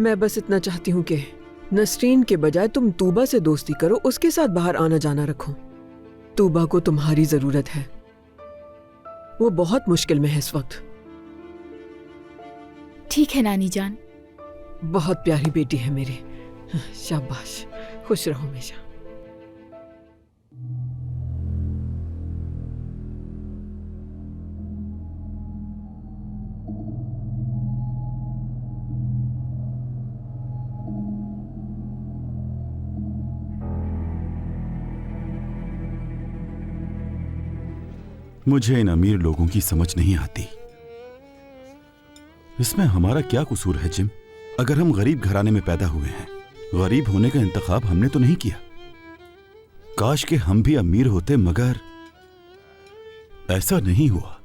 मैं बस इतना चाहती हूँ कि नसरीन के बजाय तुम तूबा से दोस्ती करो, उसके साथ बाहर आना जाना रखो। तूबा को तुम्हारी जरूरत है, वो बहुत मुश्किल में है इस वक्त। ठीक है नानी जान। बहुत प्यारी बेटी है मेरी, शाबाश, खुश रहो हमेशा। मुझे इन अमीर लोगों की समझ नहीं आती। इसमें हमारा क्या कसूर है जिम? अगर हम गरीब घराने में पैदा हुए हैं, गरीब होने का इंतखाब हमने तो नहीं किया। काश के हम भी अमीर होते, मगर ऐसा नहीं हुआ।